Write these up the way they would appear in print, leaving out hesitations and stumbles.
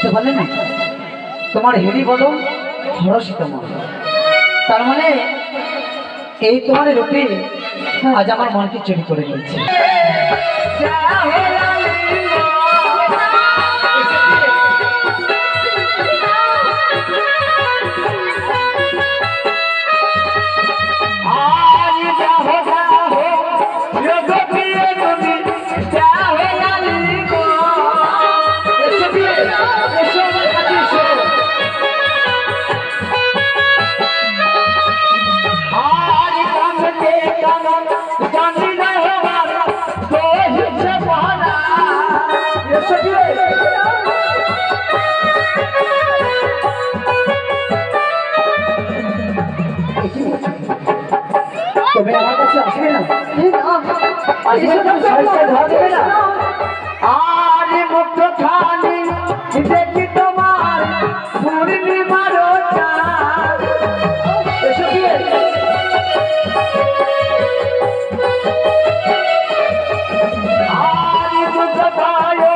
বুঝতে পারলে না? তোমার হেরি বলো হরষিতম, তার মানে এই তোমার রূপে আজ আমার মনকে চুরি করে নিয়েছে। তুমি আমার কাছে আসবে না? আসবে না, সহজে ধরা দেবে না। আর মুক্ত খানি দেখি তোমার পূর্ণিমার চাঁদ। এসো কি আর মুক্ত পায়ো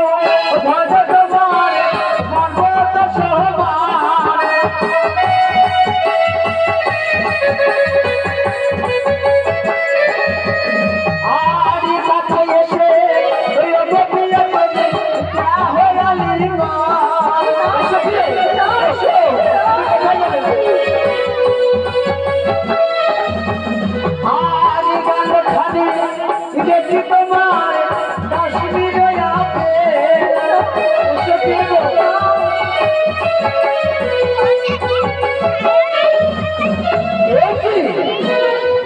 ভজ তোমার পর্বত সমান।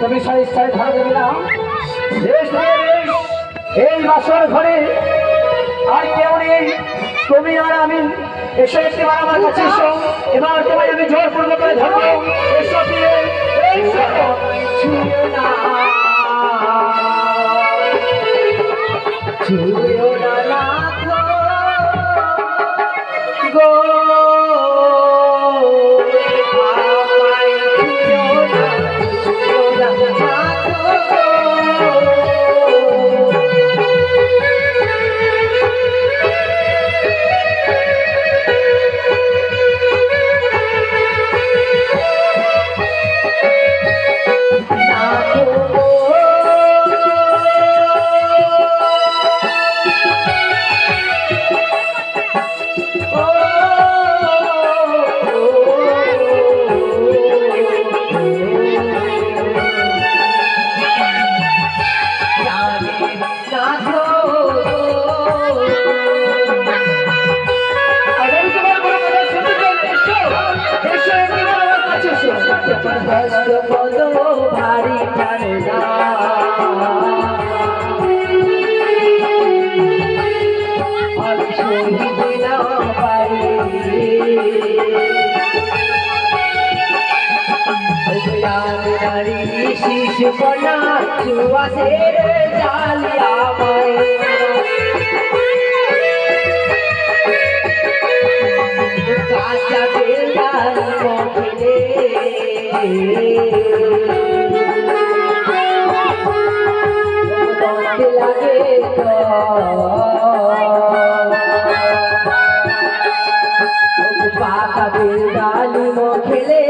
তুমি সাইজ ধরা দেবে না? এই বাসর ঘরে আর কেউ নেই, তুমি আর আমি। এসো একটিবার আমার কাছে এসো, এবার তোমায় আমি জোর পূর্ণ করে ধরবো। এসো ফিরে, এসো ছুঁয়ো না, ছুঁয়ো না নাথ গো, আমায় ছুঁয়ো না, ছুঁয়ো না নাথ গো। ভারী শিশু কন্যা চুয়াশের জালিয়া কাঁচা বেলার মহিলে লাগে পাকা বেলালি মহিলে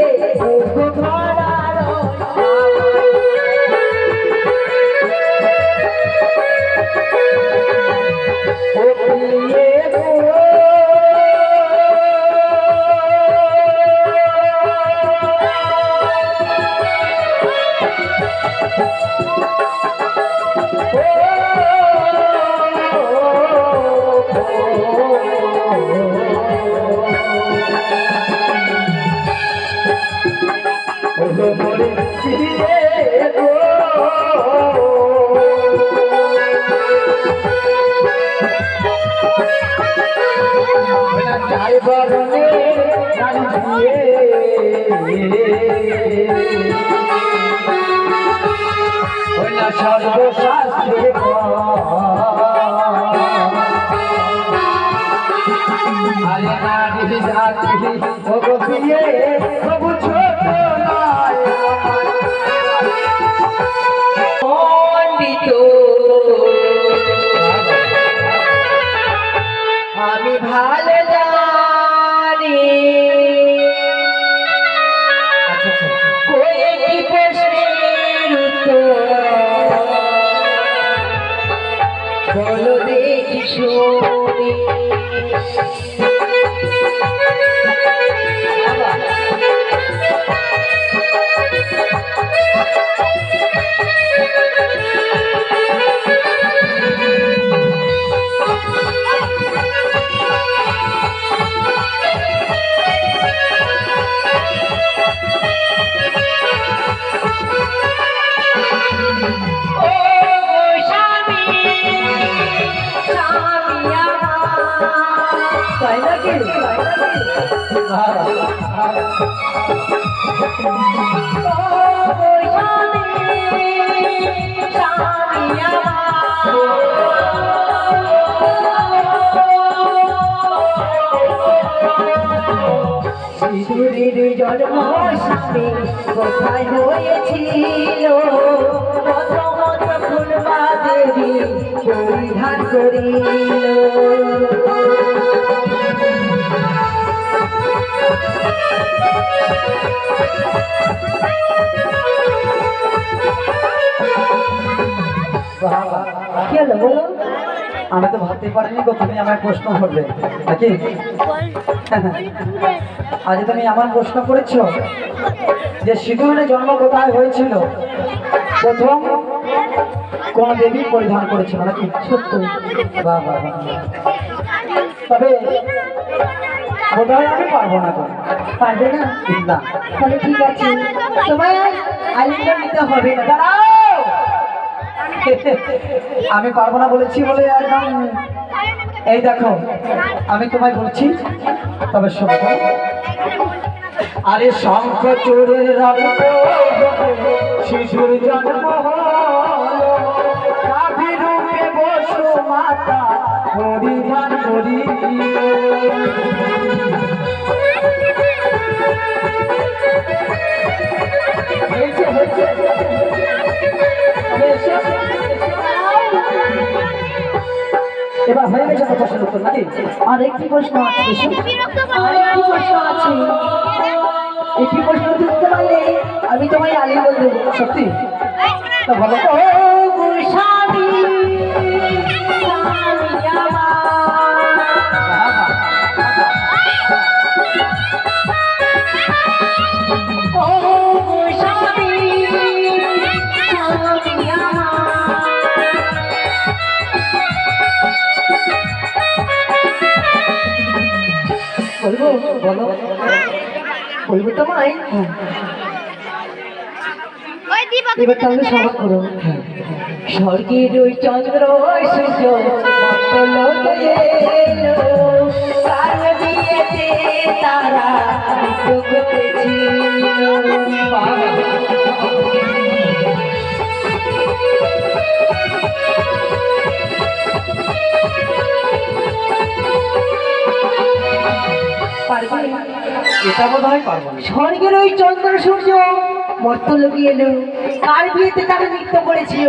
সর্বশাস্ত্রে আরে নারী জাতি ভগবিয়ে প্রভু ছোট পণ্ডিত আমি ভালো তাই নাকি? সিঁদুরের জন্ম স্বামী কোথায় হয়েছিল? প্রথমত ফুলবা দেবী পরিধান করিল। কি হলো বলো? আমি তো ভাবতে পারিনি গো তুমি আমার প্রশ্ন করবে নাকি? আজ তুমি আমার প্রশ্ন করেছ যে সিঁদুরের জন্ম কোথায় হয়েছিল, প্রথম কোন দেবী পরিধান করেছিল নাকি? সত্য। বাহ বাহ বাহ। তবে বোধহয় আমি পারবো না গো। পারবে না? না। তাহলে ঠিক আছে, তোমায় আলিঙ্গন নিতে হবে না। দাঁড়াও! আমি পারবো না বলেছি বলে একদম এই দেখো আমি তোমায় বলছি, তবে শোনো। আরে শঙ্খ চোরের রক্ত শিশুর জন্ম রূপে বসু মাতা পরিধান করি। এবার হয়ে গেছে তো প্রশ্নের উত্তর নাকি? আরেকটি প্রশ্ন আছে, আরেকটি প্রশ্ন আছে। একটি প্রশ্ন দিতে পারলে আমি তোমায় আলিঙ্গন দেবো। সত্যি? তা বলো। ও গোস্বামী, স্বামী আমার। ও গোস্বামী, স্বামী আমার। বলবো? বলো। বলবো তোমায়? এবার তাহলে স্মরণ করো। স্বর্গের ওই চন্দ্র সূর্য মর্তলোকে এলো, কার বিয়েতে তারা নৃত্য করেছিল। পারবে? এটা বোধ হয় পারবো না। স্বর্গের ওই চন্দ্র সূর্য মর্তলোকে এলো, কার বিয়েতে তারা নৃত্য করেছিল?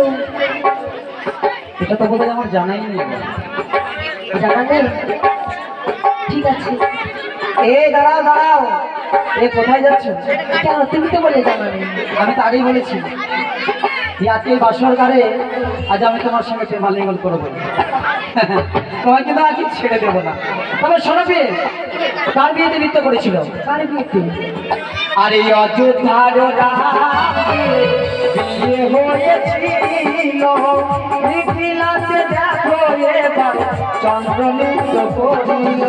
এটা তো বোধহয় আমার জানাই নেই। জানা নেই? ঠিক আছে। দাঁড়াও দাঁড়াও, কোথায় যাচ্ছ? কেন, তুমি তো বলে জানা নেই। আমি তো আগেই বলেছি যে আজকে এই বাসর ঘরে আজ আমি তোমার সঙ্গে প্রেমালিঙ্গন করবো। তোমায় কিন্তু আজ ছেড়ে দেবো না। তবে শোনো বিয়ে, কার বিয়েতে নৃত্য করেছিল? কার বিয়েতে? আরে অযোধ্যার রাতে বিয়ে হয়েছিল, মিথিলাতে দেখো এবার চন্দ্র নৃত্য করিল।